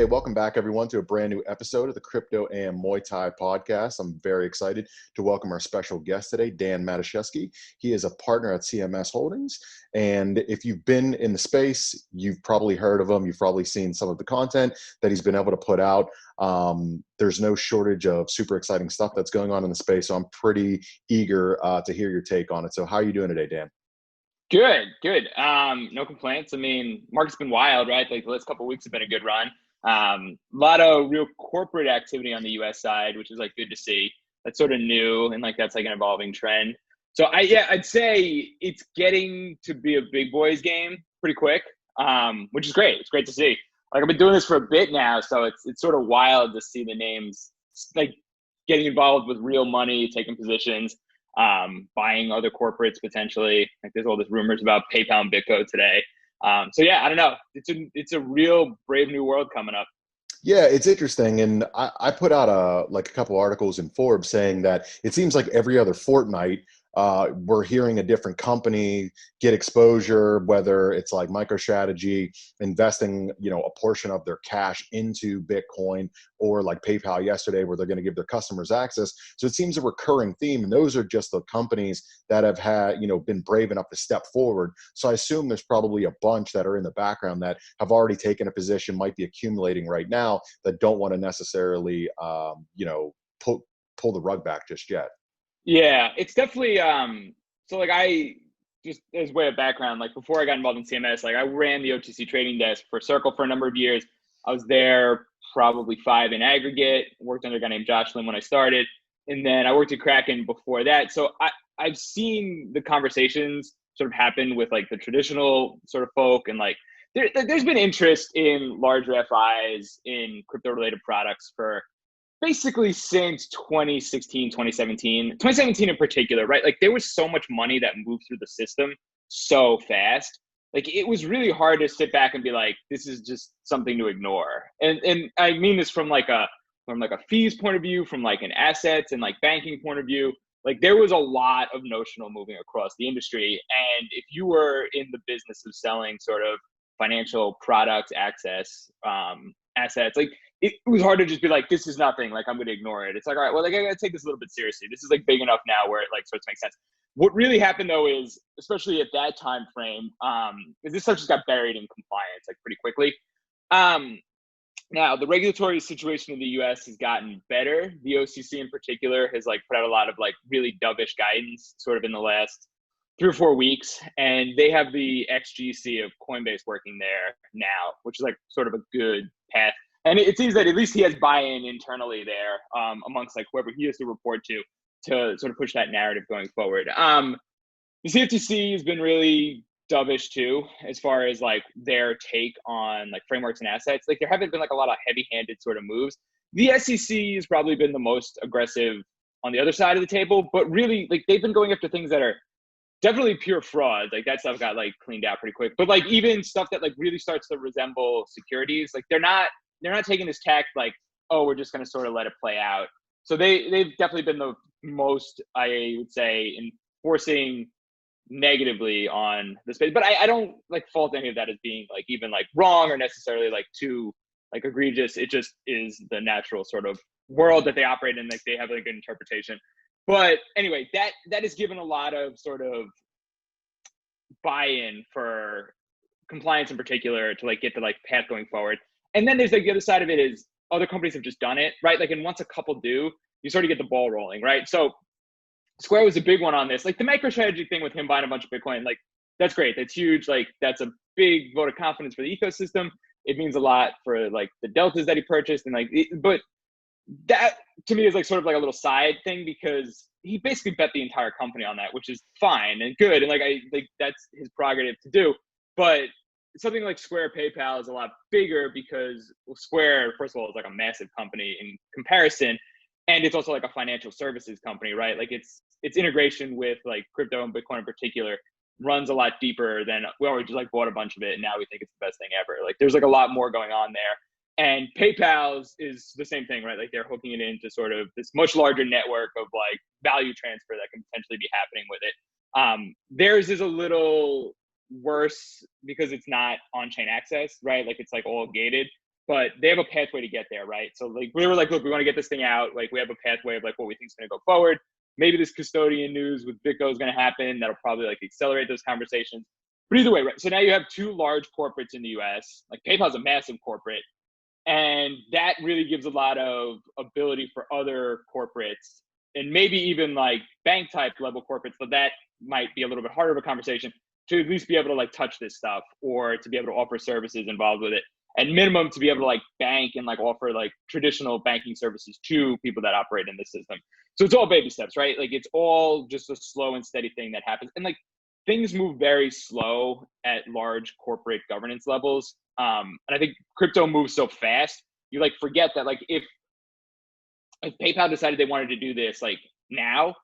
Okay, welcome back everyone to a brand new episode of the Crypto Muay Thai Podcast. I'm very excited to welcome our special guest today, Dan Matuszewski. He is a partner at CMS Holdings. And if you've been in the space, you've probably heard of him. You've probably seen some of the content that he's been able to put out. There's no shortage of super exciting stuff that's going on in the space. So I'm pretty eager to hear your take on it. So how are you doing today, Dan? Good. No complaints. I mean, market's been wild, right? Like the last couple of weeks have been a good run. A lot of real corporate activity on the US side, which is like good to see. That's sort of new and like that's like an evolving trend. So I'd say it's getting to be a big boys game pretty quick, which is great. It's great to see. Like I've been doing this for a bit now, so it's sort of wild to see the names like getting involved with real money, taking positions. Buying other corporates potentially. Like there's all these rumors about PayPal and Bitco today. So yeah, I don't know. It's a real brave new world coming up. Yeah, it's interesting. And I put out a couple articles in Forbes saying that it seems like every other fortnight, we're hearing a different company get exposure, whether it's like MicroStrategy investing, a portion of their cash into Bitcoin, or like PayPal yesterday where they're going to give their customers access. So it seems a recurring theme. And those are just the companies that have had, been brave enough to step forward. So I assume there's probably a bunch that are in the background that have already taken a position, might be accumulating right now, that don't want to necessarily, pull the rug back just yet. Yeah, it's definitely so like I just as way of background, like before I got involved in CMS, like I ran the OTC trading desk for Circle for a number of years. I was there probably 5 in aggregate, worked under a guy named Josh Lim when I started. And then I worked at Kraken before that. So I've seen the conversations sort of happen with like the traditional sort of folk, and like there's been interest in larger FIs in crypto related products for basically since 2016, 2017 in particular, right? Like there was so much money that moved through the system so fast. Like it was really hard to sit back and be like, this is just something to ignore. And I mean this from like a fees point of view, from like an assets and like banking point of view. Like there was a lot of notional moving across the industry. And if you were in the business of selling sort of financial products, assets, like it was hard to just be like, this is nothing, like I'm going to ignore it. It's like, all right, well, like I got to take this a little bit seriously. This is like big enough now where it like starts to make sense. What really happened though is, especially at that time frame, is this stuff just got buried in compliance like pretty quickly. Now the regulatory situation in the US has gotten better. The OCC in particular has like put out a lot of like really dovish guidance sort of in the last 3 or 4 weeks. And they have the XGC of Coinbase working there now, which is like sort of a good path. And it seems that at least he has buy-in internally there amongst like whoever he has to report to sort of push that narrative going forward. The CFTC has been really dovish too, as far as like their take on like frameworks and assets. Like there haven't been like a lot of heavy-handed sort of moves. The SEC has probably been the most aggressive on the other side of the table, but really like they've been going after things that are definitely pure fraud. Like that stuff got like cleaned out pretty quick. But like even stuff that like really starts to resemble securities, like they're not taking this tack like, oh, we're just going to sort of let it play out. So they've definitely been the most, I would say, enforcing negatively on the space. But I don't like fault any of that as being like even like wrong or necessarily like too like egregious. It just is the natural sort of world that they operate in. Like they have like a good interpretation. But anyway, that has given a lot of sort of buy-in for compliance in particular to like get the like path going forward. And then there's like the other side of it is other companies have just done it, right? Like, and once a couple do, you sort of get the ball rolling, right? So Square was a big one on this. Like the MicroStrategy thing with him buying a bunch of Bitcoin, like that's great. That's huge. Like that's a big vote of confidence for the ecosystem. It means a lot for like the deltas that he purchased. And like, but that to me is like sort of like a little side thing because he basically bet the entire company on that, which is fine and good. And like, I like that's his prerogative to do. But something like Square PayPal is a lot bigger because Square, first of all, is like a massive company in comparison. And it's also like a financial services company, right? Like its integration with like crypto and Bitcoin in particular runs a lot deeper than we just like bought a bunch of it and now we think it's the best thing ever. Like there's like a lot more going on there. And PayPal's is the same thing, right? Like they're hooking it into sort of this much larger network of like value transfer that can potentially be happening with it. Theirs is a little worse because it's not on-chain access, right? Like it's like all gated. but they have a pathway to get there, right? So like we were like, look, we want to get this thing out. Like we have a pathway of like what we think is going to go forward. Maybe this custodian news with Bitco is going to happen. That'll probably like accelerate those conversations. But either way, right? So now you have two large corporates in the US. Like PayPal's a massive corporate. And that really gives a lot of ability for other corporates and maybe even like bank type level corporates, but that might be a little bit harder of a conversation to at least be able to like touch this stuff or to be able to offer services involved with it. At minimum, to be able to like bank and like offer like traditional banking services to people that operate in the system. So it's all baby steps, right? Like it's all just a slow and steady thing that happens. And like things move very slow at large corporate governance levels. And I think crypto moves so fast, you like forget that like if PayPal decided they wanted to do this like now,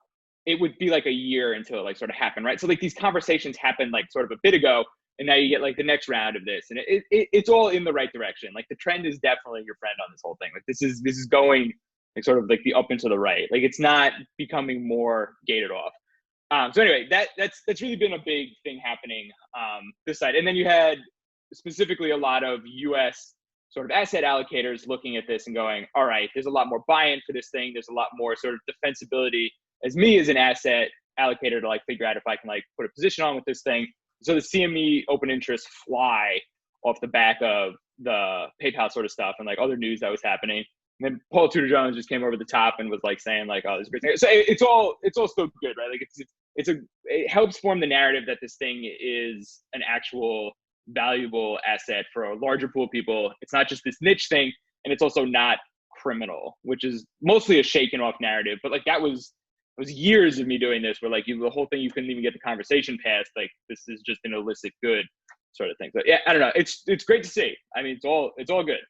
it would be like a year until it like sort of happened, right? So like these conversations happened like sort of a bit ago, and now you get like the next round of this, and it's all in the right direction. Like the trend is definitely your friend on this whole thing. Like this is going like sort of like the up and to the right. Like it's not becoming more gated off. So anyway, that's really been a big thing happening this side. And then you had specifically a lot of US sort of asset allocators looking at this and going, all right, there's a lot more buy-in for this thing. There's a lot more sort of defensibility as me as an asset allocator to like figure out if I can like put a position on with this thing. So the CME open interest fly off the back of the PayPal sort of stuff and like other news that was happening. And then Paul Tudor Jones just came over the top and was like saying like, oh, this is great thing. So it's all still good, right? Like it helps form the narrative that this thing is an actual valuable asset for a larger pool of people. It's not just this niche thing, and it's also not criminal, which is mostly a shaken off narrative. But like it was years of me doing this where like the whole thing you couldn't even get the conversation past. Like this is just an illicit good sort of thing. But yeah, I don't know. It's great to see. I mean, it's all good.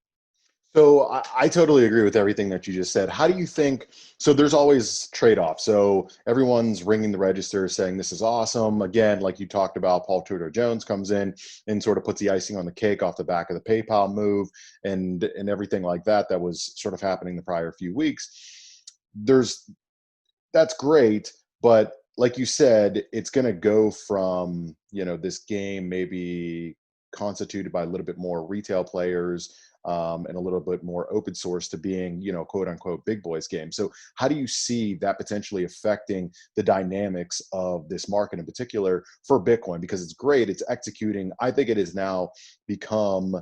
So I totally agree with everything that you just said. How do you think, so there's always trade-offs. So everyone's ringing the register saying this is awesome. Again, like you talked about, Paul Tudor Jones comes in and sort of puts the icing on the cake off the back of the PayPal move and everything like that was sort of happening the prior few weeks. That's great, but like you said, it's going to go from, this game maybe constituted by a little bit more retail players, and a little bit more open source to being, quote unquote, big boys game. So how do you see that potentially affecting the dynamics of this market in particular for Bitcoin? Because it's great, it's executing. I think it has now become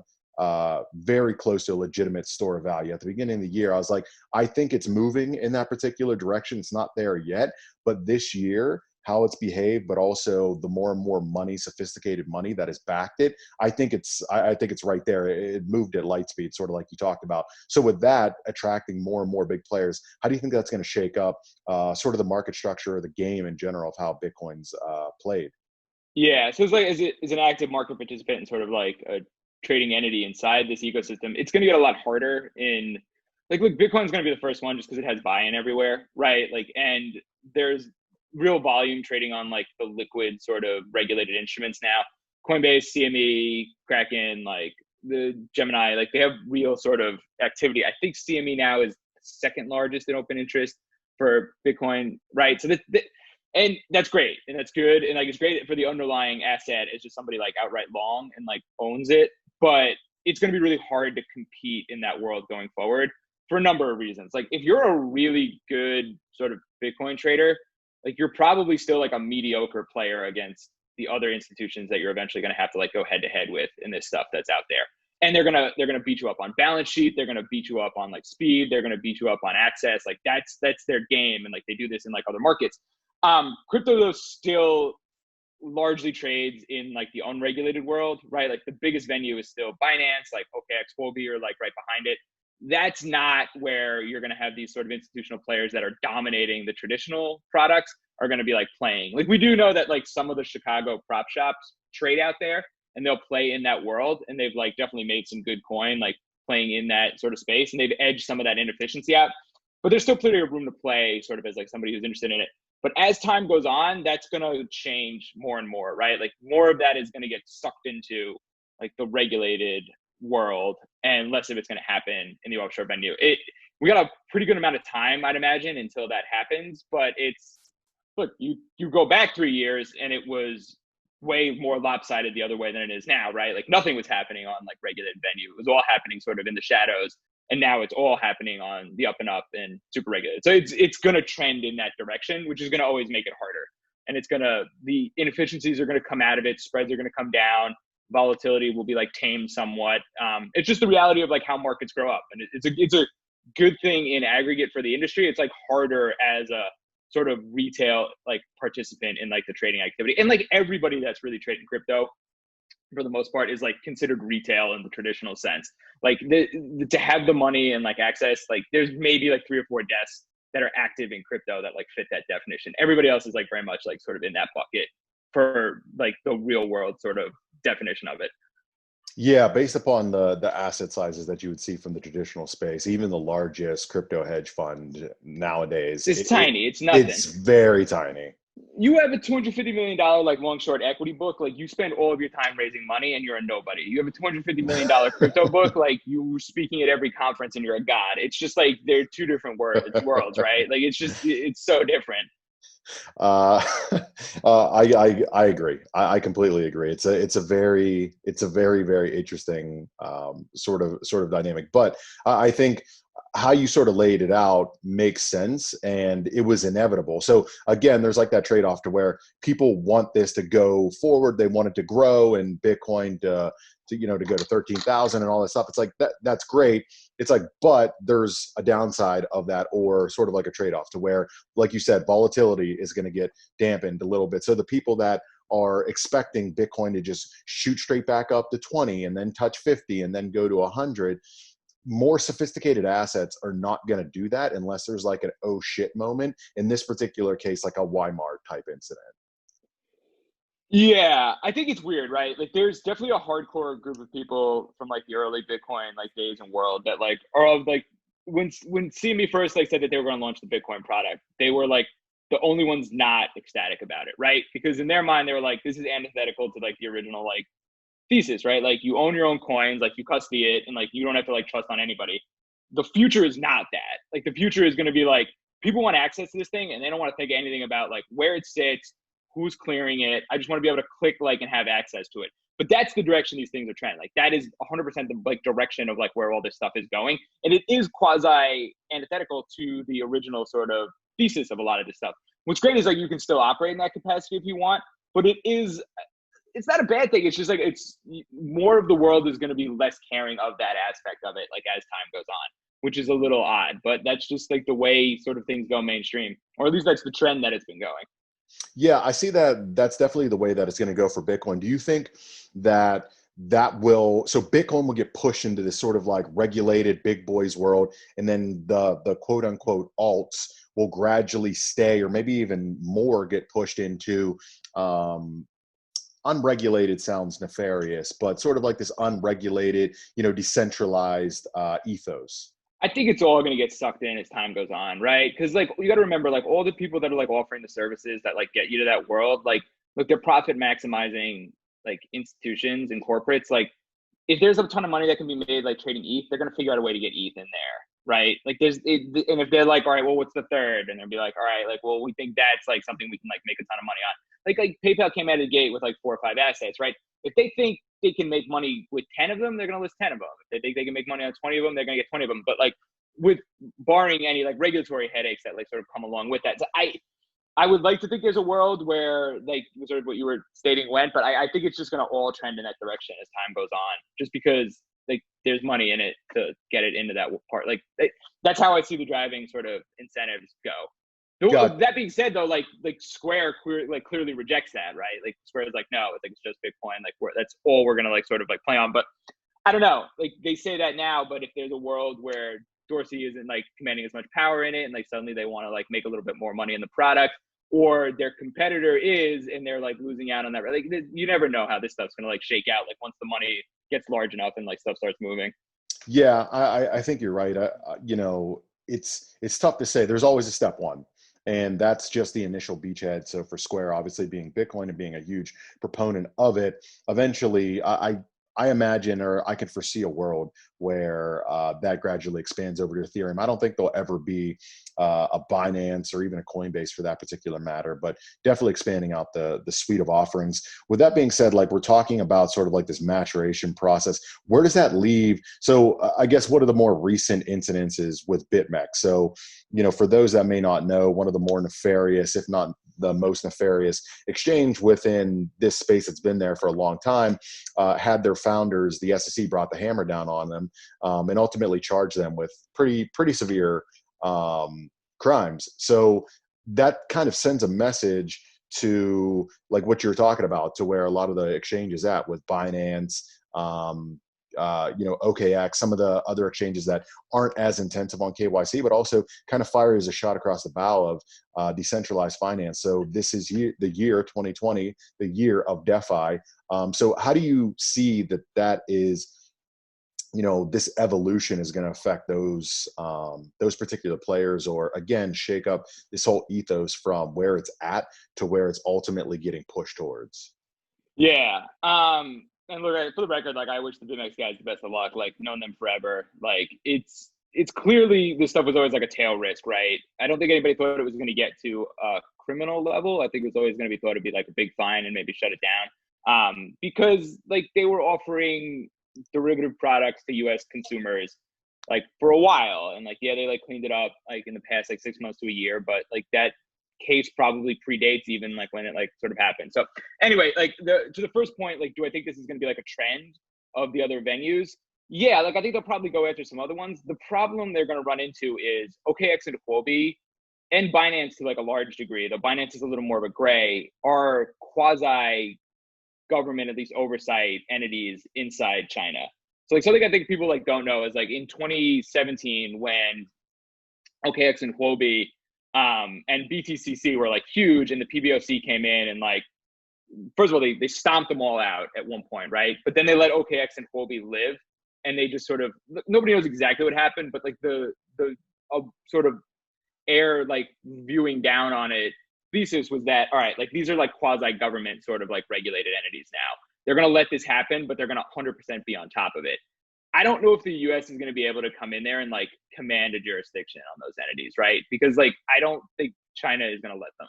very close to a legitimate store of value. At the beginning of the year, I was like, I think it's moving in that particular direction. It's not there yet, but this year, how it's behaved, but also the more and more money, sophisticated money that has backed it, I think it's right there. It moved at light speed, sort of like you talked about. So with that attracting more and more big players, how do you think that's going to shake up sort of the market structure or the game in general of how Bitcoin's played? Yeah, so it's like as an active market participant and sort of like a trading entity inside this ecosystem, it's going to get a lot harder in like, look, Bitcoin's going to be the first one just because it has buy-in everywhere, right? Like, and there's real volume trading on like the liquid sort of regulated instruments now. Coinbase, CME, Kraken, like the Gemini, like they have real sort of activity. I think CME now is second largest in open interest for Bitcoin, right? So and that's great and that's good. And like it's great for the underlying asset. It's just somebody like outright long and like owns it. But it's going to be really hard to compete in that world going forward for a number of reasons. Like if you're a really good sort of Bitcoin trader, like you're probably still like a mediocre player against the other institutions that you're eventually going to have to like go head to head with in this stuff that's out there. And they're going to beat you up on balance sheet. They're going to beat you up on like speed. They're going to beat you up on access. Like that's their game. And like they do this in like other markets. Crypto though still largely trades in like the unregulated world, right? Like the biggest venue is still Binance, like OKX, Huobi are like right behind it. That's not where you're going to have these sort of institutional players that are dominating the traditional products are going to be like playing. Like we do know that like some of the Chicago prop shops trade out there and they'll play in that world. And they've like definitely made some good coin, like playing in that sort of space. And they've edged some of that inefficiency out, but there's still plenty of room to play sort of as like somebody who's interested in it. But as time goes on, that's going to change more and more, right? Like more of that is going to get sucked into like the regulated world and less of it's going to happen in the offshore venue. We got a pretty good amount of time, I'd imagine, until that happens. But look, you go back 3 years and it was way more lopsided the other way than it is now, right? Like nothing was happening on like regulated venue. It was all happening sort of in the shadows. And now it's all happening on the up and up and super regulated. So it's going to trend in that direction, which is going to always make it harder. And the inefficiencies are going to come out of it. Spreads are going to come down. Volatility will be like tamed somewhat. It's just the reality of like how markets grow up. And it's a good thing in aggregate for the industry. It's like harder as a sort of retail like participant in like the trading activity. And like everybody that's really trading crypto for the most part is like considered retail in the traditional sense. Like to have the money and like access, like there's maybe like 3 or 4 desks that are active in crypto that like fit that definition. Everybody else is like very much like sort of in that bucket for like the real world sort of definition of it. Yeah, based upon the asset sizes that you would see from the traditional space, even the largest crypto hedge fund nowadays, It's tiny. It's nothing. It's very tiny. You have a $250 million like long short equity book, like you spend all of your time raising money and you're a nobody. You have a $250 million crypto book, like you're speaking at every conference and you're a god. It's just like they're two different worlds, right? Like it's so different. I agree. I completely agree. It's a very very interesting sort of dynamic. But I think how you sort of laid it out makes sense, and it was inevitable. So again, there's like that trade-off to where people want this to go forward, they want it to grow, and Bitcoin to go to 13,000 and all that stuff. It's like that's great. It's like, but there's a downside of that, or sort of like a trade-off to where, like you said, volatility is going to get dampened a little bit. So the people that are expecting Bitcoin to just shoot straight back up to 20 and then touch 50 and then go to 100, more sophisticated assets are not going to do that unless there's like an oh shit moment. In this particular case, like a Weimar type incident. Yeah, I think it's weird, right? Like there's definitely a hardcore group of people from like the early Bitcoin like days and world that like are like when CME first like said that they were going to launch the Bitcoin product, they were like the only ones not ecstatic about it, right? Because in their mind they were like, this is antithetical to like the original like thesis, right? Like you own your own coins, like you custody it, and like you don't have to like trust on anybody. The future is not that. Like the future is going to be like people want access to this thing and they don't want to think anything about like where it sits, who's clearing it. I just want to be able to click like and have access to it. But that's the direction these things are trending. Like that is 100% the like direction of like where all this stuff is going, and it is quasi antithetical to the original sort of thesis of a lot of this stuff. What's great is like you can still operate in that capacity if you want, but it's not a bad thing. It's just like it's more of the world is going to be less caring of that aspect of it, like as time goes on, which is a little odd. But that's just like the way sort of things go mainstream, or at least that's the trend that it's been going. Yeah, I see that. That's definitely the way that it's going to go for Bitcoin. Do you think that so Bitcoin will get pushed into this sort of like regulated big boys world, and then the quote unquote alts will gradually stay, or maybe even more get pushed into unregulated sounds nefarious, but sort of like this unregulated, decentralized ethos? I think it's all going to get sucked in as time goes on, right? Because like you got to remember, like all the people that are like offering the services that like get you to that world, like look, they're profit maximizing like institutions and corporates. Like if there's a ton of money that can be made like trading ETH, they're going to figure out a way to get ETH in there, right? Like and if they're like, all right, well, what's the third? And they'll be like, all right, like, well, we think that's like something we can like make a ton of money on. Like PayPal came out of the gate with like 4 or 5 assets, right? If they think they can make money with 10 of them, they're going to list 10 of them. If they think they can make money on 20 of them, they're going to get 20 of them. But like with barring any like regulatory headaches that like sort of come along with that. So I would like to think there's a world where like sort of what you were stating went, but I think it's just going to all trend in that direction as time goes on, just because like there's money in it to get it into that part. Like that's how I see the driving sort of incentives go. That being said, though, like Square clearly rejects that, right? Like Square is like, no, it's just Bitcoin. Like that's all we're gonna like sort of like play on. But I don't know. Like they say that now, but if there's a world where Dorsey isn't like commanding as much power in it, and like suddenly they want to like make a little bit more money in the product, or their competitor is, and they're like losing out on that, like you never know how this stuff's gonna like shake out. Like once the money gets large enough and like stuff starts moving. Yeah, I think you're right. It's tough to say. There's always a step one. And that's just the initial beachhead. So for Square, obviously being Bitcoin and being a huge proponent of it, eventually I I imagine, or I could foresee a world where that gradually expands over to Ethereum. I don't think there'll ever be a Binance or even a Coinbase for that particular matter, but definitely expanding out the suite of offerings. With that being said, like we're talking about sort of like this maturation process, where does that leave? So I guess what are the more recent incidences with Bitmex? So, you know, for those that may not know, one of the more nefarious, if not the most nefarious exchange within this space that's been there for a long time, had their founders, the SEC, brought the hammer down on them and ultimately charged them with pretty severe crimes. So that kind of sends a message to like what you're talking about, to where a lot of the exchanges at with Binance, you know, OKX, some of the other exchanges that aren't as intensive on KYC, but also kind of fires a shot across the bow of decentralized finance. So this is the year 2020, the year of DeFi. So how do you see that is, you know, this evolution is going to affect those particular players, or again, shake up this whole ethos from where it's at to where it's ultimately getting pushed towards? Yeah. And look, for the record, like I wish the Bitmex guys the best of luck. Like known them forever. Like it's clearly this stuff was always like a tail risk, right? I don't think anybody thought it was going to get to a criminal level. I think it was always going to be thought to be like a big fine and maybe shut it down. Because like they were offering derivative products to U.S. consumers like for a while, and like yeah, they like cleaned it up like in the past like 6 months to a year, but like that case probably predates even like when it like sort of happened. So anyway, like to the first point, like do I think this is going to be like a trend of the other venues? Yeah, like I think they'll probably go after some other ones. The problem they're going to run into is OKX and Huobi and Binance to like a large degree, though Binance is a little more of a gray, are quasi government, at least oversight entities inside China. So like something I think people like don't know is like in 2017 when OKX and Huobi and BTCC were like huge, and the PBOC came in and like, first of all, they stomped them all out at one point, right? But then they let OKX and Huobi live, and they just sort of, nobody knows exactly what happened, but like the sort of air like viewing down on it thesis was that, all right, like these are like quasi government sort of like regulated entities now. They're going to let this happen, but they're going to 100% be on top of it. I don't know if the US is going to be able to come in there and like command a jurisdiction on those entities, right? Because like I don't think China is going to let them.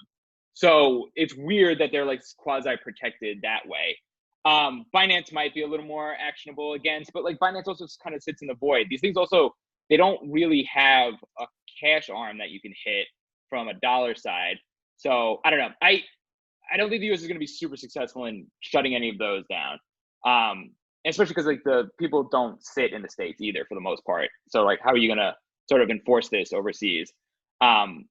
So it's weird that they're like quasi protected that way. Binance might be a little more actionable against, but like Binance also kind of sits in the void. These things also, they don't really have a cash arm that you can hit from a dollar side. So I don't know. I don't think the US is going to be super successful in shutting any of those down. Especially because like the people don't sit in the States either for the most part. So like, how are you going to sort of enforce this overseas? Doesn't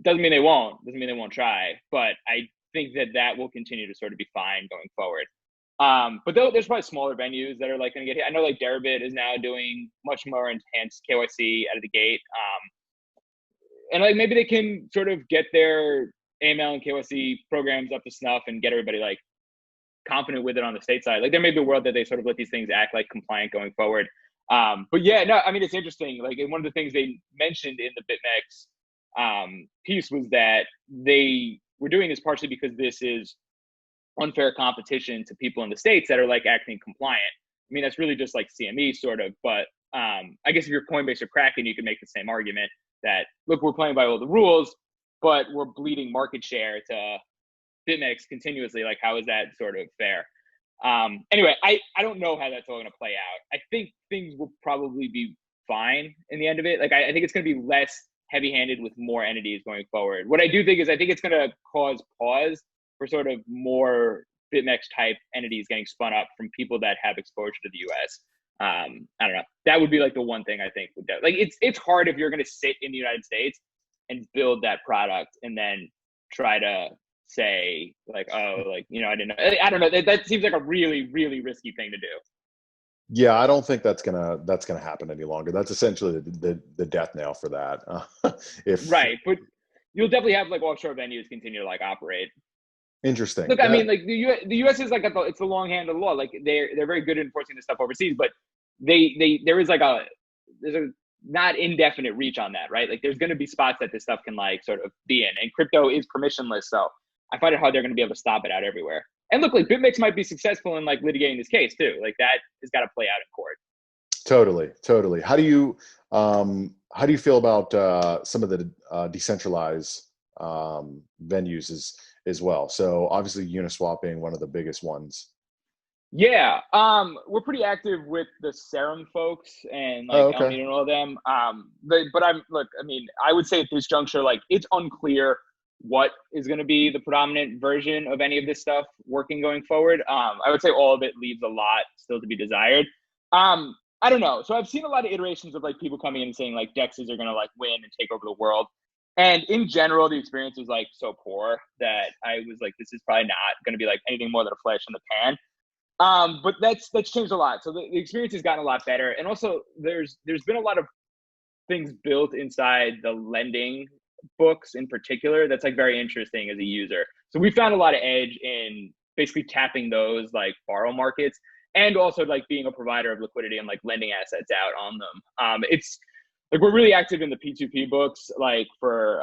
mean they won't. Doesn't mean they won't try. But I think that will continue to sort of be fine going forward. But there's probably smaller venues that are like going to get hit. I know like Deribit is now doing much more enhanced KYC out of the gate. And like maybe they can sort of get their AML and KYC programs up to snuff and get everybody like confident with it on the state side. Like there may be a world that they sort of let these things act like compliant going forward. But yeah, no, I mean, it's interesting. Like one of the things they mentioned in the Bitmex piece was that they were doing this partially because this is unfair competition to people in the States that are like acting compliant. I mean, that's really just like CME sort of, but I guess if you're Coinbase or Kraken, you could make the same argument that, look, we're playing by all the rules, but we're bleeding market share to Bitmex continuously. Like, how is that sort of fair? Anyway, I don't know how that's all going to play out. I think things will probably be fine in the end of it. Like, I think it's going to be less heavy-handed with more entities going forward. What I do think is I think it's going to cause pause for sort of more Bitmex type entities getting spun up from people that have exposure to the US. I don't know. That would be like the one thing I think would do. Like it's hard if you're going to sit in the United States and build that product and then try to say like, oh, like, you know, I don't know. That seems like a really, really risky thing to do. Yeah, I don't think that's gonna happen any longer. That's essentially the death knell for that. If Right, but you'll definitely have like offshore venues continue to like operate. Interesting. Look, I mean, like the U.S. is like it's the long hand of the law. Like they're very good at enforcing this stuff overseas, but there's a not indefinite reach on that, right? Like there's going to be spots that this stuff can like sort of be in, and crypto is permissionless, so I find it hard they're going to be able to stop it out everywhere. And look, like Bitmex might be successful in like litigating this case too. Like that has got to play out in court. Totally. How do you feel about some of the decentralized venues as well? So obviously Uniswap being one of the biggest ones. Yeah, we're pretty active with the Serum folks and like Oh, okay. Elmina and all of them. But I'm look, I mean, I would say at this juncture, like it's unclear what is going to be the predominant version of any of this stuff working going forward. I would say all of it leaves a lot still to be desired. I don't know. So I've seen a lot of iterations of like people coming in and saying like DEXs are going to like win and take over the world. And in general, the experience was like so poor that I was like, this is probably not going to be like anything more than a flash in the pan. But that's changed a lot. So the experience has gotten a lot better. And also there's been a lot of things built inside the lending books in particular that's like very interesting as a user. So we found a lot of edge in basically tapping those like borrow markets and also like being a provider of liquidity and like lending assets out on them. It's like we're really active in the P2P books, like for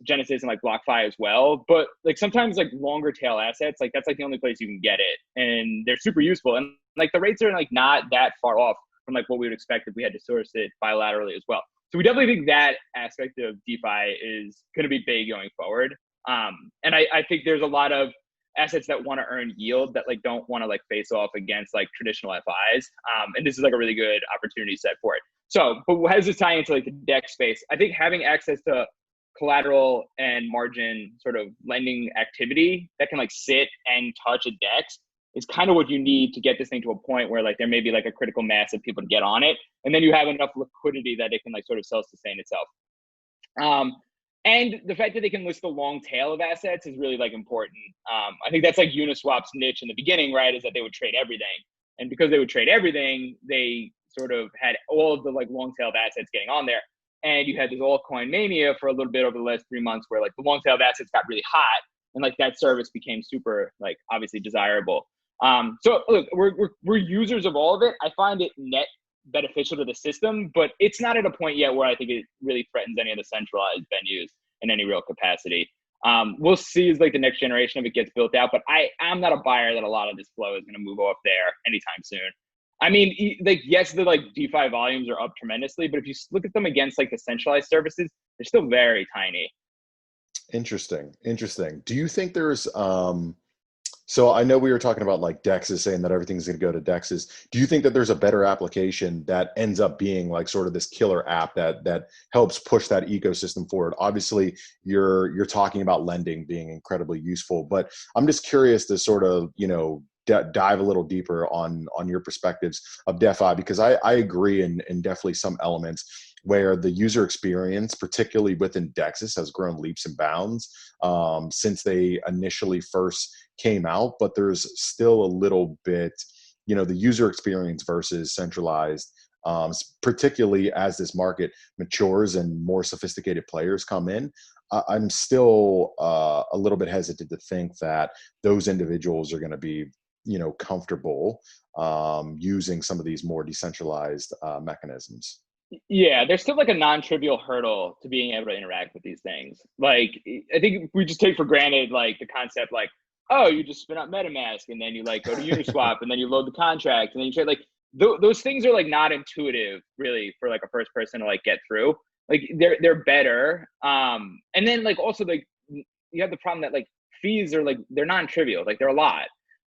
Genesis and like BlockFi as well. But like sometimes like longer tail assets, like that's like the only place you can get it, and they're super useful. And like the rates are like not that far off from like what we would expect if we had to source it bilaterally as well. So we definitely think that aspect of DeFi is going to be big going forward. And I think there's a lot of assets that want to earn yield that like don't want to like face off against like traditional FIs. And this is like a really good opportunity set for it. So, but how does this tie into like the DEX space? I think having access to collateral and margin sort of lending activity that can like sit and touch a DEX is kind of what you need to get this thing to a point where like there may be like a critical mass of people to get on it. And then you have enough liquidity that it can like sort of self-sustain itself. And the fact that they can list the long tail of assets is really like important. I think that's like Uniswap's niche in the beginning, right? Is that they would trade everything. And because they would trade everything, they sort of had all of the like long tail of assets getting on there. And you had this altcoin mania for a little bit over the last 3 months where like the long tail of assets got really hot and like that service became super like obviously desirable. So look, we're users of all of it. I find it net beneficial to the system, but it's not at a point yet where I think it really threatens any of the centralized venues in any real capacity. We'll see as like the next generation of it gets built out, but I'm not a buyer that a lot of this flow is going to move off there anytime soon. I mean, like, yes, the like DeFi volumes are up tremendously, but if you look at them against like the centralized services, they're still very tiny. Interesting. Do you think there's so I know we were talking about like DEXs saying that everything's going to go to DEXs. Do you think that there's a better application that ends up being like sort of this killer app that helps push that ecosystem forward? Obviously, you're talking about lending being incredibly useful, but I'm just curious to sort of, you know, dive a little deeper on your perspectives of DeFi, because I agree in definitely some elements where the user experience, particularly within DEXs, has grown leaps and bounds since they initially first came out, but there's still a little bit, you know, the user experience versus centralized, particularly as this market matures and more sophisticated players come in. I'm still a little bit hesitant to think that those individuals are going to be, you know, comfortable using some of these more decentralized mechanisms. Yeah, there's still like a non-trivial hurdle to being able to interact with these things. Like, I think we just take for granted like the concept, like, oh, you just spin up MetaMask and then you like go to Uniswap and then you load the contract and then you trade. Like those things are like not intuitive really for like a first person to like get through. Like they're better. And then like also like you have the problem that like fees are like they're non-trivial. Like they're a lot.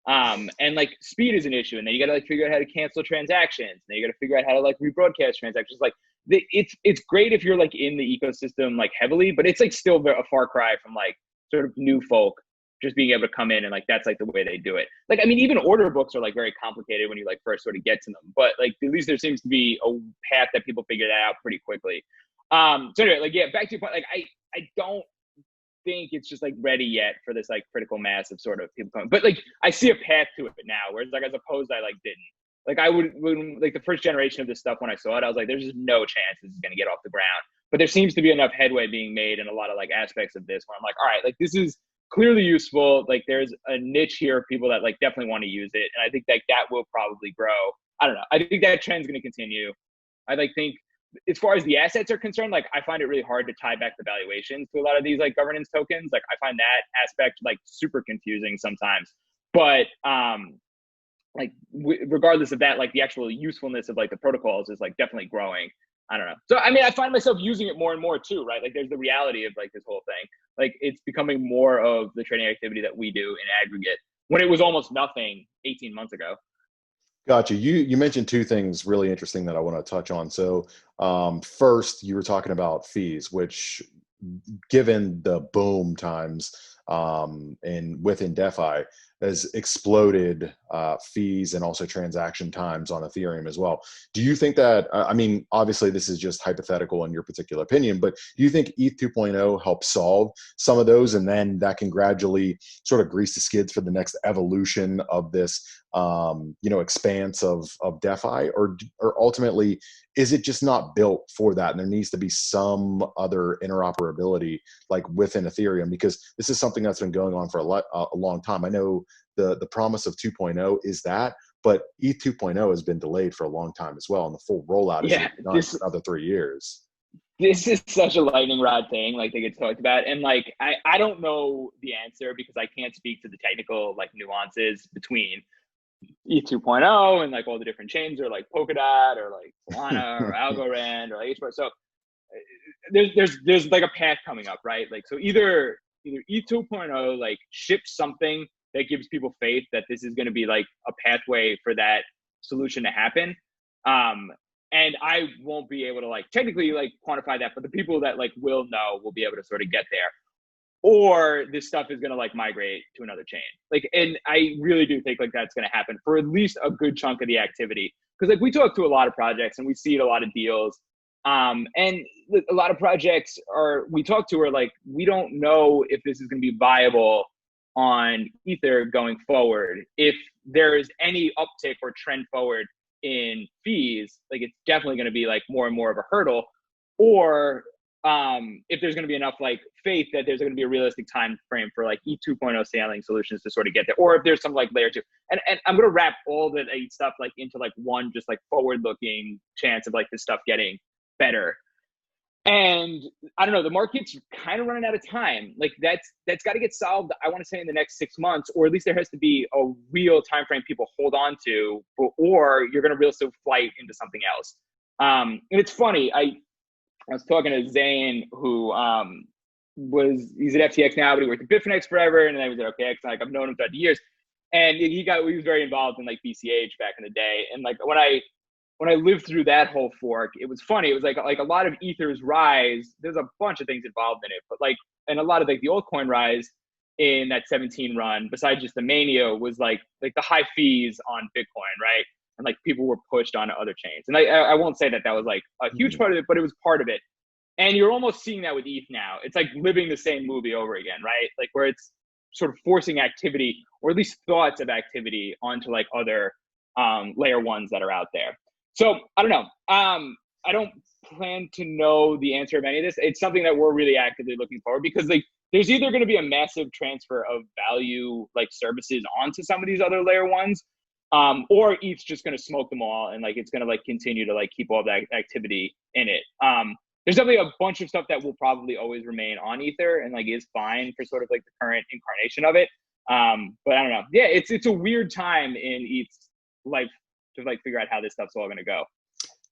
And like speed is an issue, and then you got to like figure out how to cancel transactions. And then you got to figure out how to like rebroadcast transactions. Like it's great if you're like in the ecosystem like heavily, but it's like still a far cry from like sort of new folk just being able to come in and like that's like the way they do it. Like I mean, even order books are like very complicated when you like first sort of get to them, but like at least there seems to be a path that people figure that out pretty quickly. So anyway, like yeah, back to your point. Like I don't think it's just like ready yet for this like critical mass of sort of people coming, but like I see a path to it now, whereas like as opposed I like didn't. Like I would when like the first generation of this stuff when I saw it, I was like, there's just no chance this is gonna get off the ground. But there seems to be enough headway being made in a lot of like aspects of this where I'm like, all right, like this is clearly useful. Like there's a niche here of people that like definitely want to use it, and I think like that will probably grow. I don't know. I think that trend's gonna continue. I like think as far as the assets are concerned, like I find it really hard to tie back the valuations to a lot of these like governance tokens. Like I find that aspect like super confusing sometimes. But like regardless of that, like the actual usefulness of like the protocols is like definitely growing. I don't know. So I mean, I find myself using it more and more too, right? Like there's the reality of like this whole thing. Like it's becoming more of the trading activity that we do in aggregate when it was almost nothing 18 months ago. Gotcha. You mentioned two things really interesting that I want to touch on. So first, you were talking about fees, which given the boom times and within DeFi has exploded fees and also transaction times on Ethereum as well. Do you think that, I mean, obviously this is just hypothetical in your particular opinion, but do you think ETH 2.0 helps solve some of those and then that can gradually sort of grease the skids for the next evolution of this, expanse of DeFi, or ultimately, is it just not built for that and there needs to be some other interoperability like within Ethereum? Because this is something that's been going on for a long time. I know the promise of 2.0 is that, but ETH 2.0 has been delayed for a long time as well, and the full rollout is done for another 3 years. This is such a lightning rod thing, like they get talked about, and like I don't know the answer because I can't speak to the technical like nuances between ETH 2.0 and like all the different chains, or like Polkadot or like Solana or Algorand or like HBAR. So there's like a path coming up, right? Like so either ETH 2.0 like ships something that gives people faith that this is going to be like a pathway for that solution to happen. And I won't be able to like technically like quantify that, but the people that like will know will be able to sort of get there. Or this stuff is going to like migrate to another chain. Like, and I really do think like that's going to happen for at least a good chunk of the activity. Cause like we talk to a lot of projects and we see a lot of deals. And a lot of projects we talk to are like, we don't know if this is going to be viable on Ether going forward. If there is any uptick or trend forward in fees, like it's definitely going to be like more and more of a hurdle. Or if there's going to be enough like faith that there's going to be a realistic time frame for like ETH 2.0 scaling solutions to sort of get there, or if there's some like layer two. And I'm going to wrap all the stuff like into like one just like forward looking chance of like this stuff getting better. And I don't know, the market's kind of running out of time. Like that's got to get solved, I want to say in the next 6 months, or at least there has to be a real time frame people hold on to, or you're going to real slow flight into something else. And it's funny, I was talking to Zane, who he's at FTX now, but he worked at Bitmex forever, and then he was at OKX. Like I've known him throughout the years, and he was very involved in like BCH back in the day. And like when I lived through that whole fork, it was funny. It was like a lot of Ether's rise. There's a bunch of things involved in it, but like, and a lot of like the altcoin rise in that 17 run, besides just the mania, was like the high fees on Bitcoin, right? And like people were pushed onto other chains. And I won't say that was like a huge part of it, but it was part of it. And you're almost seeing that with ETH now. It's like living the same movie over again, right? Like where it's sort of forcing activity, or at least thoughts of activity, onto like other layer ones that are out there. So I don't know. I don't plan to know the answer of any of this. It's something that we're really actively looking forward, because like there's either going to be a massive transfer of value like services onto some of these other layer ones, or ETH's just going to smoke them all, and like it's going to like continue to like keep all that activity in it. There's definitely a bunch of stuff that will probably always remain on Ether and like is fine for sort of like the current incarnation of it. But I don't know. Yeah, it's a weird time in ETH's life to like figure out how this stuff's all going to go.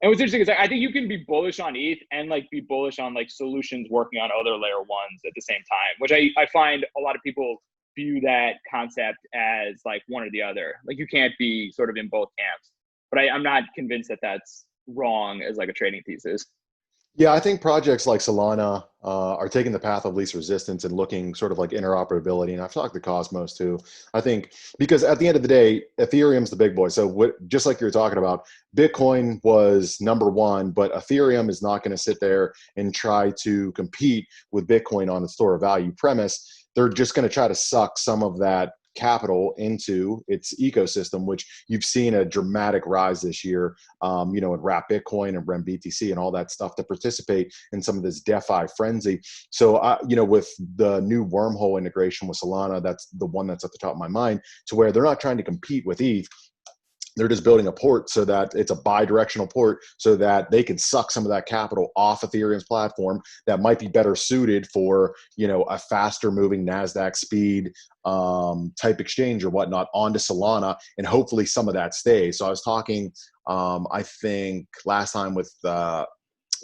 And what's interesting is I think you can be bullish on ETH and like be bullish on like solutions working on other layer ones at the same time, which I find a lot of people view that concept as like one or the other. Like you can't be sort of in both camps. But I'm not convinced that that's wrong as like a trading thesis. Yeah, I think projects like Solana are taking the path of least resistance and looking sort of like interoperability. And I've talked to Cosmos too. I think because at the end of the day, Ethereum's the big boy. So just like you're talking about, Bitcoin was number one, but Ethereum is not going to sit there and try to compete with Bitcoin on the store of value premise. They're just going to try to suck some of that capital into its ecosystem, which you've seen a dramatic rise this year, in Wrap Bitcoin and REM BTC and all that stuff to participate in some of this DeFi frenzy. So, with the new wormhole integration with Solana, that's the one that's at the top of my mind, to where they're not trying to compete with ETH. they're just building a port so that it's a bi-directional port so that they can suck some of that capital off Ethereum's platform that might be better suited for, a faster moving NASDAQ speed type exchange or whatnot onto Solana. And hopefully some of that stays. So I was talking, I think last time with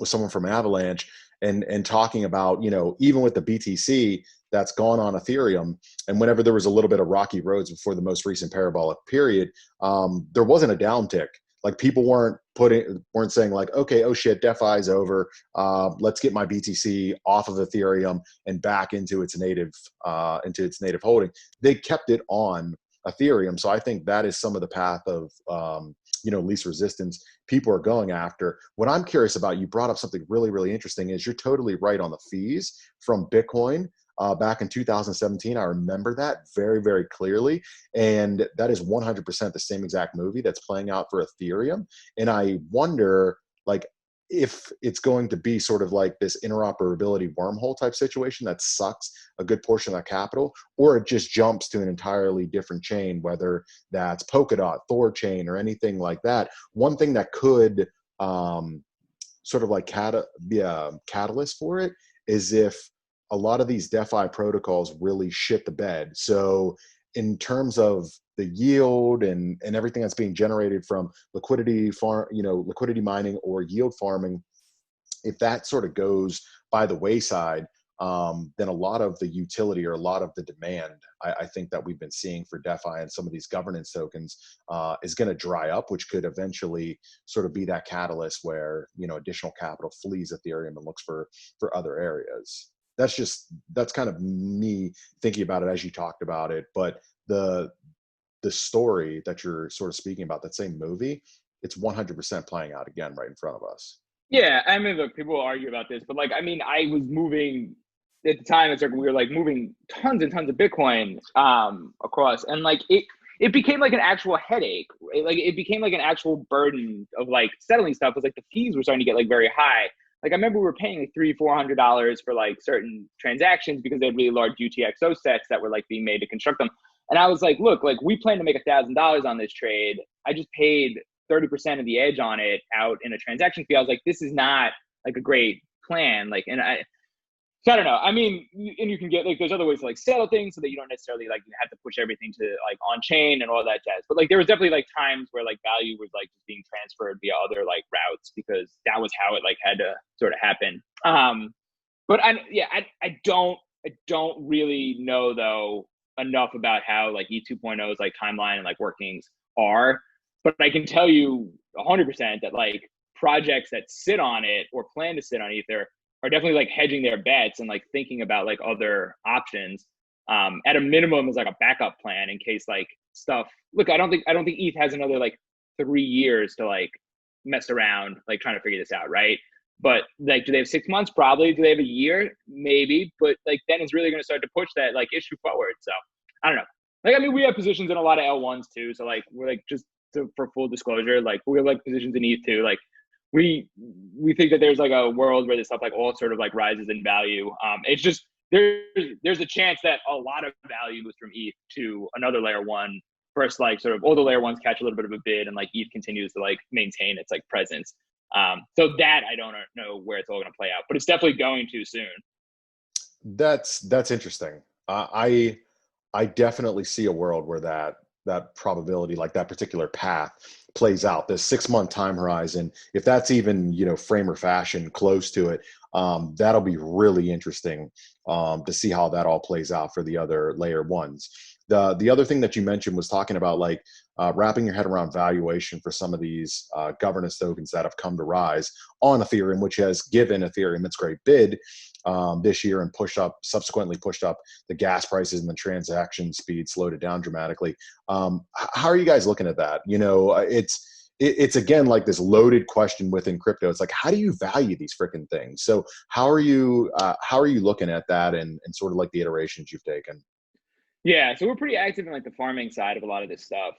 someone from Avalanche and talking about, even with the BTC that's gone on Ethereum, and whenever there was a little bit of rocky roads before the most recent parabolic period, there wasn't a downtick. Like people weren't saying like, okay, oh shit, DeFi is over. Let's get my BTC off of Ethereum and back into its native holding. They kept it on Ethereum. So I think that is some of the path of least resistance people are going after. What I'm curious about, you brought up something really, really interesting, is you're totally right on the fees from Bitcoin. Back in 2017, I remember that very, very clearly. And that is 100% the same exact movie that's playing out for Ethereum. And I wonder, like, if it's going to be sort of like this interoperability wormhole type situation that sucks a good portion of that capital, or it just jumps to an entirely different chain, whether that's Polkadot, Thorchain, or anything like that. One thing that could sort of like be a catalyst for it is if a lot of these DeFi protocols really shit the bed. So in terms of the yield and everything that's being generated from liquidity mining or yield farming, if that sort of goes by the wayside, then a lot of the utility or a lot of the demand, I think that we've been seeing for DeFi and some of these governance tokens is going to dry up, which could eventually sort of be that catalyst where, additional capital flees Ethereum and looks for other areas. That's kind of me thinking about it as you talked about it. But the story that you're sort of speaking about, that same movie, it's 100% playing out again right in front of us. Yeah, I mean, look, people will argue about this, but I was moving at the time. It's like we were like moving tons and tons of Bitcoin across, and it became like an actual headache. It became like an actual burden of like settling stuff. It was like the fees were starting to get like very high. Like I remember we were paying like $300-400 for like certain transactions because they had really large UTXO sets that were like being made to construct them. And I was like, look, like we plan to make $1,000 on this trade. I just paid 30% of the edge on it out in a transaction fee. I was like, this is not like a great plan. So I don't know. I mean, and you can get like, there's other ways to like settle things so that you don't necessarily like have to push everything to like on chain and all that jazz. But like, there was definitely like times where like value was like just being transferred via other like routes because that was how it like had to sort of happen. But I don't really know though enough about how like E2.0's like timeline and like workings are, but I can tell you 100% that like projects that sit on it or plan to sit on Ether are definitely like hedging their bets and like thinking about like other options at a minimum as like a backup plan in case like stuff. Look, I don't think ETH has another like 3 years to like mess around like trying to figure this out, right? But like, do they have 6 months? Probably. Do they have a year? Maybe. But like, then it's really going to start to push that like issue forward. So I don't know. Like, I mean, we have positions in a lot of L1s too. So like, we're like for full disclosure, like we have like positions in ETH too. Like we think that there's like a world where this stuff like all sort of like rises in value. It's just there's a chance that a lot of value moves from ETH to another layer one. First, like sort of all the layer ones catch a little bit of a bid, and like ETH continues to like maintain its like presence. So that I don't know where it's all going to play out, but it's definitely going to soon. That's interesting. I definitely see a world where that probability, like that particular path, plays out. This 6-month time horizon, if that's even frame or fashion close to it, that'll be really interesting to see how that all plays out for the other layer ones. The other thing that you mentioned was talking about like wrapping your head around valuation for some of these governance tokens that have come to rise on Ethereum, which has given Ethereum its great bid this year and subsequently pushed up the gas prices, and the transaction speed slowed it down dramatically. How are you guys looking at that? It's again like this loaded question within crypto. It's like, how do you value these freaking things? So how are you looking at that and sort of like the iterations you've taken? Yeah, so we're pretty active in like the farming side of a lot of this stuff.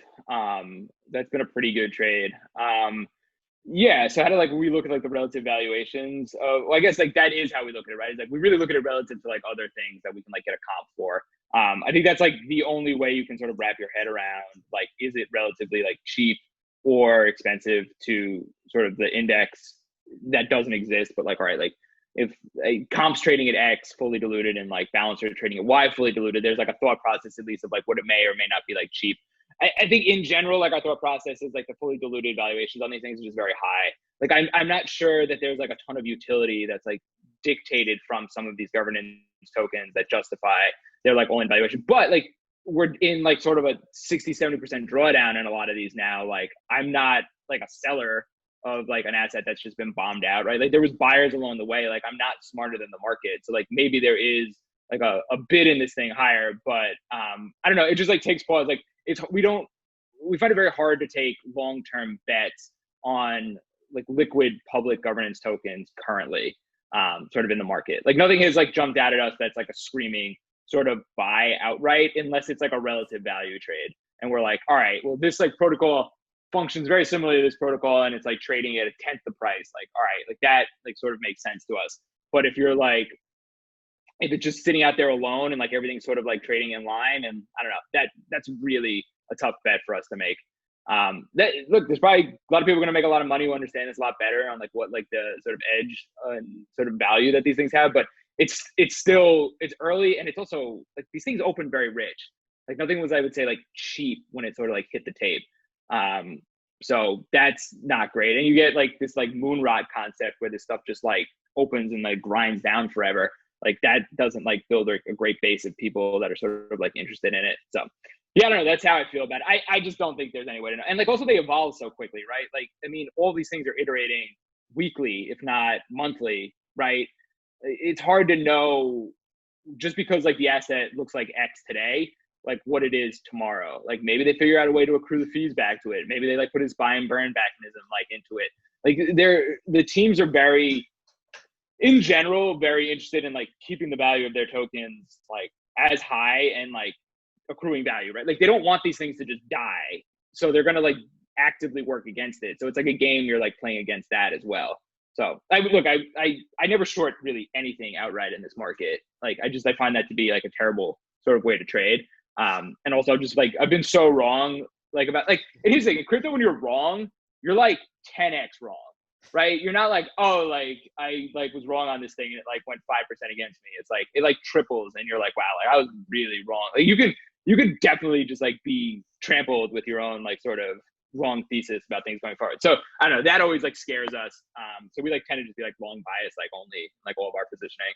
That's been a pretty good trade. Yeah, so how do like we look at like the relative valuations? Well, I guess like that is how we look at it, right? It's like we really look at it relative to like other things that we can like get a comp for. I think that's like the only way you can sort of wrap your head around like, is it relatively like cheap or expensive to sort of the index that doesn't exist, but like, all right, like if a comp's trading at X fully diluted and like Balancer trading at Y fully diluted, there's like a thought process at least of like what it may or may not be like cheap. I think in general, like our thought process is like the fully diluted valuations on these things are just very high. Like I'm not sure that there's like a ton of utility that's like dictated from some of these governance tokens that justify their like all-in valuation. But like we're in like sort of a 60-70% drawdown in a lot of these now. Like I'm not like a seller of like an asset that's just been bombed out, right? Like there was buyers along the way. Like I'm not smarter than the market. So like maybe there is like a bid in this thing higher, but I don't know. It just like takes pause. Like we find it very hard to take long-term bets on like liquid public governance tokens currently sort of in the market. Like nothing has like jumped out at us that's like a screaming sort of buy outright unless it's like a relative value trade. And we're like, all right, well, this like protocol functions very similarly to this protocol and it's like trading at a tenth the price. Like, all right, like that like sort of makes sense to us. But if it's just sitting out there alone and like everything's sort of like trading in line, and I don't know, that's really a tough bet for us to make. Look, there's probably a lot of people are going to make a lot of money who understand this a lot better on like what like the sort of edge and sort of value that these things have, but it's early, and it's also like these things open very rich. Like nothing was, I would say, like cheap when it sort of like hit the tape. So that's not great. And you get like this like moon rot concept where this stuff just like opens and like grinds down forever. Like that doesn't like build a great base of people that are sort of like interested in it. So yeah, I don't know. That's how I feel about it. I just don't think there's any way to know. And like also they evolve so quickly, right? Like, I mean, all these things are iterating weekly, if not monthly, right? It's hard to know just because like the asset looks like X today, like what it is tomorrow. Like maybe they figure out a way to accrue the fees back to it. Maybe they like put this buy and burn mechanism like into it. Like the teams are very, in general, very interested in like keeping the value of their tokens like as high and like accruing value, right? Like they don't want these things to just die. So they're going to like actively work against it. So it's like a game you're like playing against that as well. So I never short really anything outright in this market. Like I find that to be like a terrible sort of way to trade. And also just like, I've been so wrong, like about like, and here's the thing, in crypto, when you're wrong, you're like 10x wrong, right? You're not like, oh, like I like was wrong on this thing and it like went 5% against me. It's like, it like triples and you're like, wow, like I was really wrong. Like you could definitely just like be trampled with your own like sort of wrong thesis about things going forward. So I don't know, that always like scares us. So we like tend to just be like long bias, like only like all of our positioning.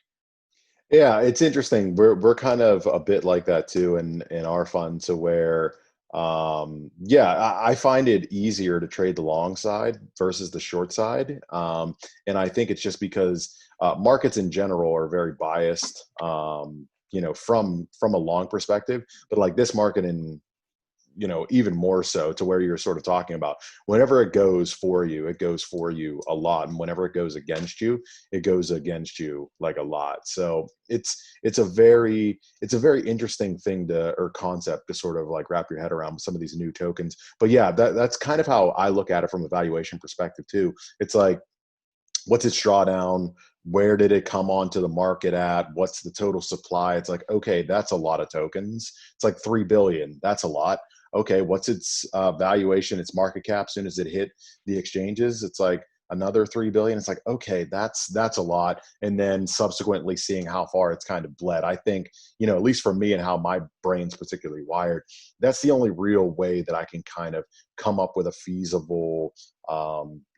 Yeah, it's interesting. We're kind of a bit like that too in our fund, to where yeah, I find it easier to trade the long side versus the short side. And I think it's just because markets in general are very biased, you know, from a long perspective, but like this market in, you know, even more so, to where you're sort of talking about, whenever it goes for you, it goes for you a lot, and whenever it goes against you, it goes against you like a lot. So it's a very interesting thing to, or concept to sort of like wrap your head around with some of these new tokens. But yeah, that's kind of how I look at it from a valuation perspective too. It's like, what's its drawdown? Where did it come onto the market at? What's the total supply? It's like, okay, that's a lot of tokens. It's like 3 billion. That's a lot. Okay, what's its valuation, its market cap, as soon as it hit the exchanges? It's like another 3 billion. It's like, okay, that's a lot. And then subsequently seeing how far it's kind of bled. I think, you know, at least for me and how my brain's particularly wired, that's the only real way that I can kind of come up with a feasible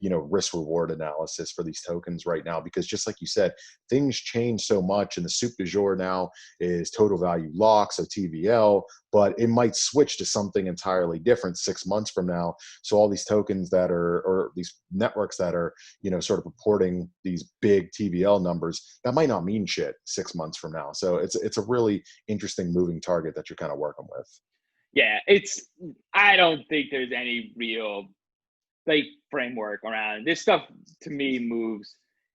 you know, risk reward analysis for these tokens right now. Because just like you said, things change so much, and the soup du jour now is total value lock, so TVL, but it might switch to something entirely different 6 months from now. So all these tokens that are, or these networks that are, you know, sort of reporting these big TVL numbers, that might not mean shit 6 months from now. So it's a really interesting moving target that you're kind of working with. Yeah, I don't think there's any real like framework around this stuff. To me,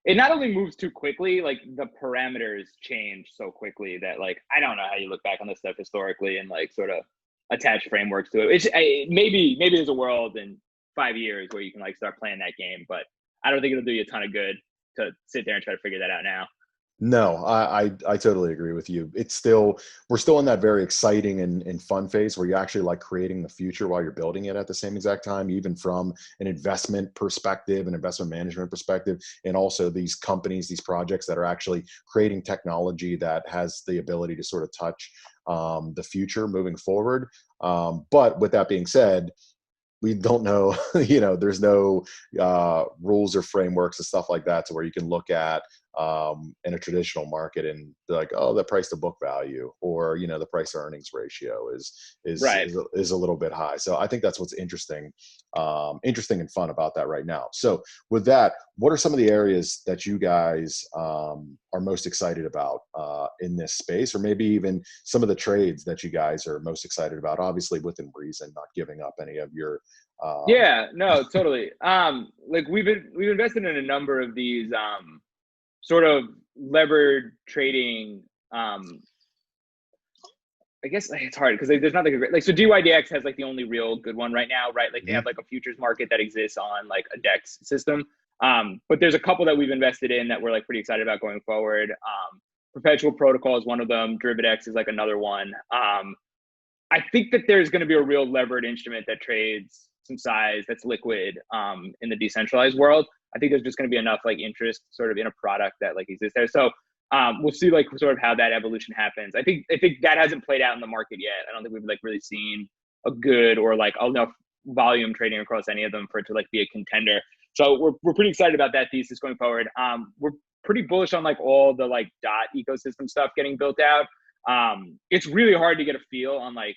it not only moves too quickly, like the parameters change so quickly that like I don't know how you look back on this stuff historically and like sort of attach frameworks to it. Maybe there's a world in 5 years where you can like start playing that game, but I don't think it'll do you a ton of good to sit there and try to figure that out now. No, I totally agree with you. We're still in that very exciting and fun phase where you're actually like creating the future while you're building it at the same exact time, even from an investment perspective, an investment management perspective, and also these companies, these projects that are actually creating technology that has the ability to sort of touch the future moving forward. But with that being said, we don't know, there's no rules or frameworks and stuff like that to where you can look at in a traditional market and be like, oh, the price to book value, or the price to earnings ratio Right. is a little bit high. So I think that's what's interesting and fun about that right now. So with that, what are some of the areas that you guys are most excited about in this space, or maybe even some of the trades that you guys are most excited about, obviously within reason, not giving up any of your Yeah, no, totally. Like we've invested in a number of these sort of levered trading. I guess like, it's hard because there's not like a great, like, so DYDX has like the only real good one right now, right? Like they have like a futures market that exists on like a DEX system. But there's a couple that we've invested in that we're like pretty excited about going forward. Perpetual Protocol is one of them. DerivateX is like another one. I think that there's going to be a real levered instrument that trades some size that's liquid in the decentralized world. I think there's just going to be enough like interest sort of in a product that like exists there. So we'll see like sort of how that evolution happens. I think that hasn't played out in the market yet. I don't think we've like really seen a good or like enough volume trading across any of them for it to like be a contender. So we're pretty excited about that thesis going forward. We're pretty bullish on like all the like dot ecosystem stuff getting built out. It's really hard to get a feel on like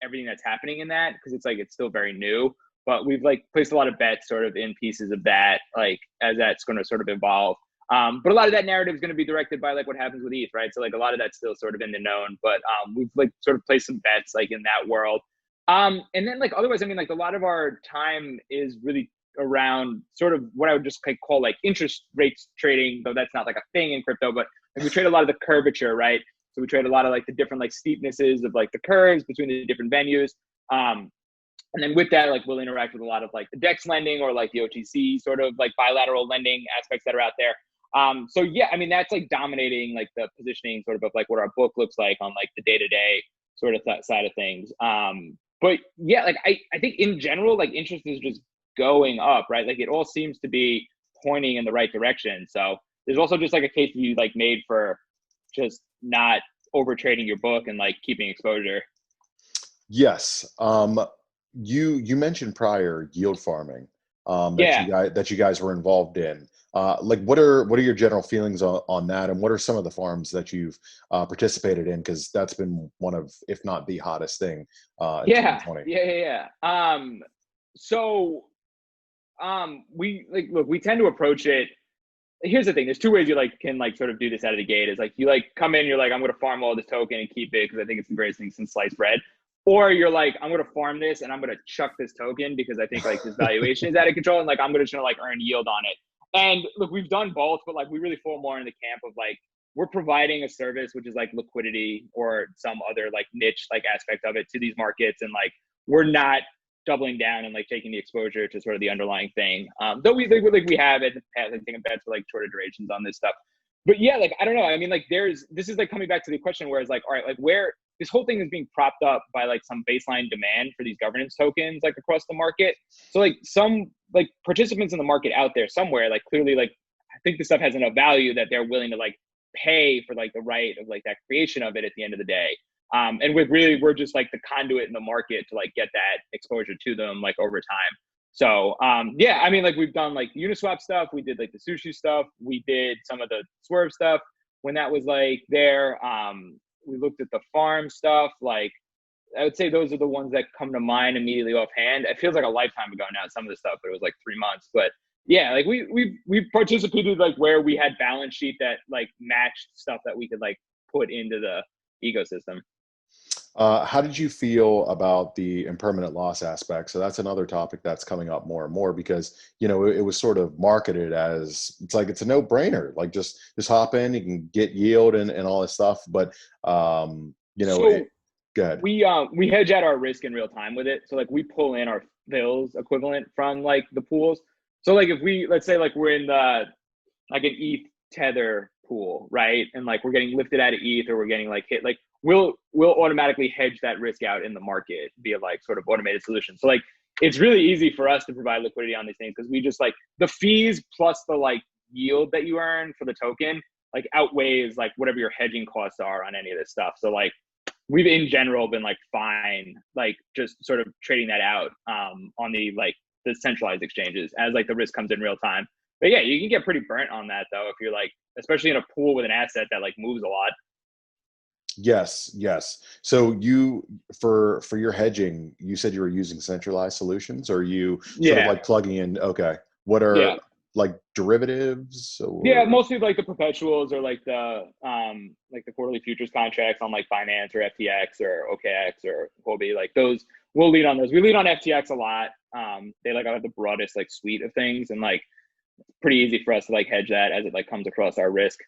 everything that's happening in that because it's still very new. But we've like placed a lot of bets sort of in pieces of that, like as that's going to sort of evolve. But a lot of that narrative is going to be directed by like what happens with ETH, right? So like a lot of that's still sort of in the known, but we've like sort of placed some bets like in that world. And then like otherwise, I mean, like a lot of our time is really around sort of what I would just like call like interest rates trading, though that's not like a thing in crypto, but like, we trade a lot of the curvature, right? So we trade a lot of like the different like steepnesses of like the curves between the different venues. And then with that, like we'll interact with a lot of like the DEX lending or like the OTC sort of like bilateral lending aspects that are out there. So yeah, I mean, that's like dominating like the positioning sort of like what our book looks like on like the day-to-day sort of side of things. But yeah, like I think in general, like interest is just going up, right? Like it all seems to be pointing in the right direction. So there's also just like a case to be like made for just not over trading your book and like keeping exposure. Yes. You mentioned prior yield farming Yeah. that you guys were involved in. Like what are your general feelings on that, and what are some of the farms that you've participated in? Because that's been one of, if not the hottest thing in Yeah. 2020. So we like look, we tend to approach it. Here's the thing: there's two ways you like can like sort of do this out of the gate. Is like you like come in, you're like I'm going to farm all this token and keep it because I think it's the greatest thing since sliced bread. Or you're like I'm going to farm this and I'm going to chuck this token because I think like this valuation is out of control and like I'm going to like earn yield on it. And look, we've done both, but like we really fall more in the camp of like we're providing a service which is like liquidity or some other like niche like aspect of it to these markets, and like we're not doubling down and like taking the exposure to sort of the underlying thing. Though we have it has like taken bets for like shorter durations on this stuff. But yeah, like I don't know. I mean, like this is like coming back to the question where it's like, all right, like where this whole thing is being propped up by like some baseline demand for these governance tokens like across the market. So like some like participants in the market out there somewhere, like clearly like I think this stuff has enough value that they're willing to like pay for like the right of like that creation of it at the end of the day. And we're just like the conduit in the market to like get that exposure to them like over time. So yeah, I mean, like we've done like Uniswap stuff, we did like the sushi stuff, we did some of the Swerve stuff when that was like there. We looked at the farm stuff. Like I would say those are the ones that come to mind immediately offhand. It feels like a lifetime ago now, some of the stuff, but it was like 3 months. But yeah, like we participated like where we had balance sheet that like matched stuff that we could like put into the ecosystem. How did you feel about the impermanent loss aspect? So that's another topic that's coming up more and more because it was sort of marketed as it's a no-brainer, like just hop in, you can get yield and all this stuff. But So go ahead. we hedge out our risk in real time with it. So like we pull in our fills equivalent from like the pools. So like if we let's say like we're in the like an ETH tether pool, right? And like we're getting lifted out of ETH or we're getting like hit, like we'll automatically hedge that risk out in the market via like sort of automated solutions. So like it's really easy for us to provide liquidity on these things because we just like the fees plus the like yield that you earn for the token like outweighs like whatever your hedging costs are on any of this stuff. So like we've in general been like fine, like just sort of trading that out on the centralized exchanges as like the risk comes in real time. But yeah, you can get pretty burnt on that though if you're like, especially in a pool with an asset that like moves a lot. Yes, yes. So you for your hedging, you said you were using centralized solutions, or are you sort of Yeah, like plugging in? Okay, what are yeah, like derivatives yeah. or? Mostly like the perpetuals or like the quarterly futures contracts on like Binance or FTX or OKX or Huobi. Like those, we'll lead on those. We lead on FTX a lot. They like have the broadest like suite of things, and like it's pretty easy for us to like hedge that as it like comes across our risk.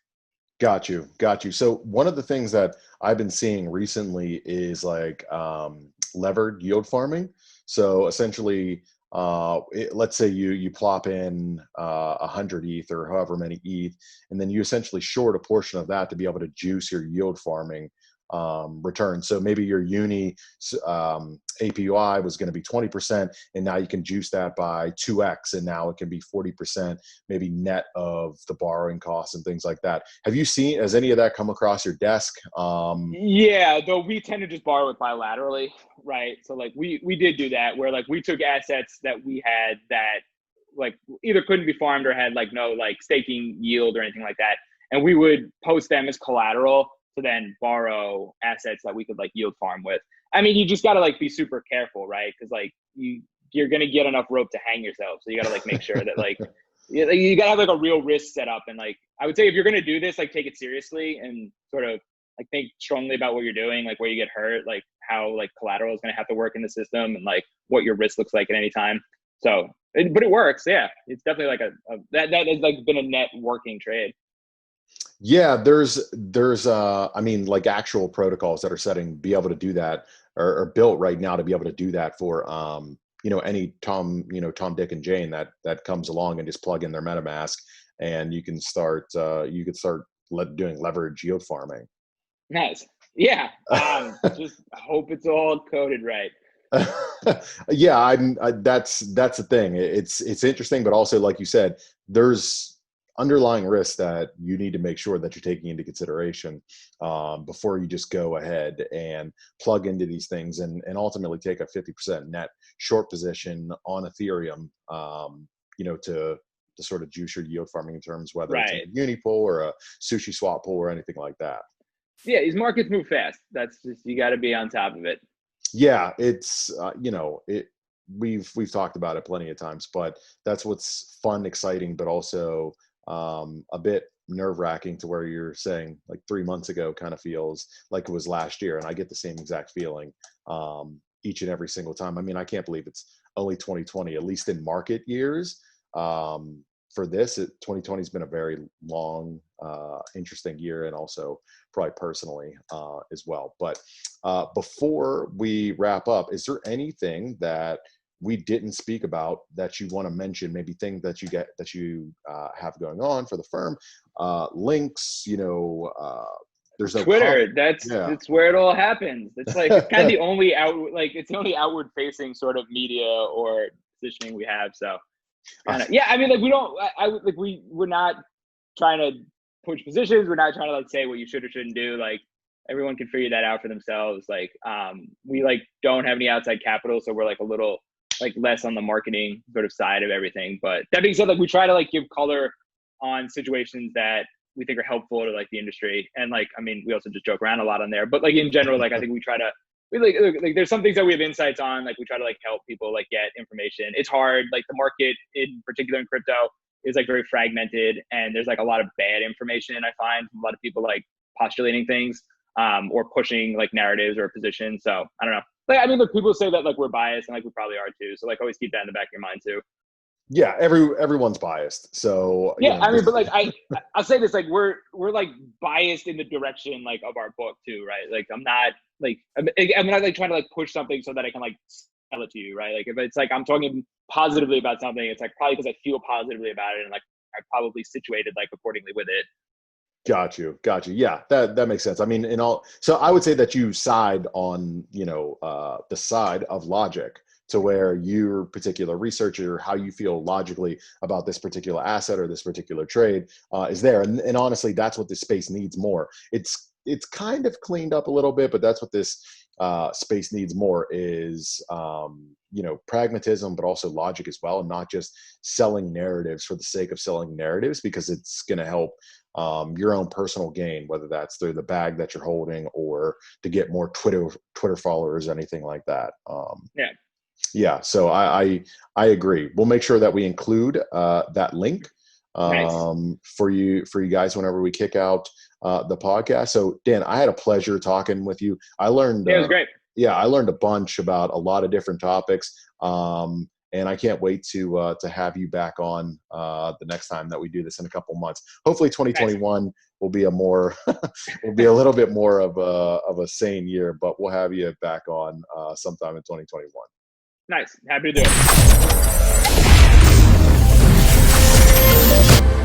Got you, got you. So one of the things that I've been seeing recently is like levered yield farming. So essentially, let's say you plop in 100 ETH or however many ETH, and then you essentially short a portion of that to be able to juice your yield farming return. So maybe your uni APY was going to be 20%, and now you can juice that by 2x, and now it can be 40%, maybe net of the borrowing costs and things like that. Has any of that come across your desk? Yeah, though we tend to just borrow it bilaterally, right? So like we did do that where like we took assets that we had that like either couldn't be farmed or had like no like staking yield or anything like that, and we would post them as collateral to then borrow assets that we could like yield farm with. I mean, you just got to like be super careful, right? Because like you're gonna get enough rope to hang yourself, so you got to like make sure that like you got to have like a real risk set up. And like I would say if you're gonna do this, like take it seriously and sort of like think strongly about what you're doing, like where you get hurt, like how like collateral is gonna have to work in the system, and like what your risk looks like at any time. So, but it works. Yeah, it's definitely like that has like been a net working trade. Yeah, there's I mean, like actual protocols that are setting be able to do that, are built right now to be able to do that for any Tom, Dick, and Jane that comes along and just plug in their MetaMask, and you could start doing leverage yield farming. Nice. Yeah. Just hope it's all coded right. Yeah, that's the thing. It's interesting, but also like you said, there's underlying risks that you need to make sure that you're taking into consideration before you just go ahead and plug into these things and ultimately take a 50% net short position on Ethereum, to sort of juice your yield farming in terms, whether it's in Right. a uni pool or a sushi swap pool or anything like that. Yeah, these markets move fast. That's just you got to be on top of it. Yeah, it's we've talked about it plenty of times, but that's what's fun, exciting, but also a bit nerve-wracking, to where you're saying like 3 months ago kind of feels like it was last year, and I get the same exact feeling each and every single time. I mean, I can't believe it's only 2020, at least in market years. For this, 2020 has been a very long, interesting year, and also probably personally as well. But before we wrap up, is there anything that we didn't speak about that you want to mention? Maybe things that you have going on for the firm, links. There's no Twitter, yeah. it's where it all happens. It's like it's kind of the only it's the only outward facing sort of media or positioning we have. So kind of yeah. I mean, like we don't. I like we're not trying to push positions. We're not trying to like say what you should or shouldn't do. Like everyone can figure that out for themselves. Like we like don't have any outside capital, so we're like a little like less on the marketing sort of side of everything. But that being said, like we try to like give color on situations that we think are helpful to like the industry. And like, I mean, we also just joke around a lot on there, but like in general, like I think we try to, we like there's some things that we have insights on, like we try to like help people like get information. It's hard, like the market in particular in crypto is like very fragmented, and there's like a lot of bad information I find from a lot of people like postulating things or pushing like narratives or positions. So I don't know. Like, I mean, look, people say that like we're biased, and like we probably are too. So like always keep that in the back of your mind too. Yeah, everyone's biased, so Yeah, I mean, but like I'll say this, like we're like biased in the direction like of our book too, right? Like I'm not like trying to like push something so that I can like sell it to you, right? Like if it's like I'm talking positively about something, it's like probably because I feel positively about it, and like I probably situated like accordingly with it. Got you. Got you. Yeah, that makes sense. I mean, so I would say that you side on, the side of logic, to where your particular researcher, how you feel logically about this particular asset or this particular trade is there. And honestly, that's what this space needs more. It's kind of cleaned up a little bit, but that's what this space needs more is, pragmatism, but also logic as well, and not just selling narratives for the sake of selling narratives, because it's going to help your own personal gain, whether that's through the bag that you're holding or to get more Twitter followers, anything like that. Yeah. Yeah, so I agree. We'll make sure that we include that link Nice. for you guys whenever we kick out the podcast. So Dan, I had a pleasure talking with you. I learned Yeah, it was great. I learned a bunch about a lot of different topics. And I can't wait to have you back on the next time that we do this in a couple months. Hopefully 2021 Nice. will be a more will be a little bit more of a sane year, but we'll have you back on sometime in 2021. Nice. Happy to do it.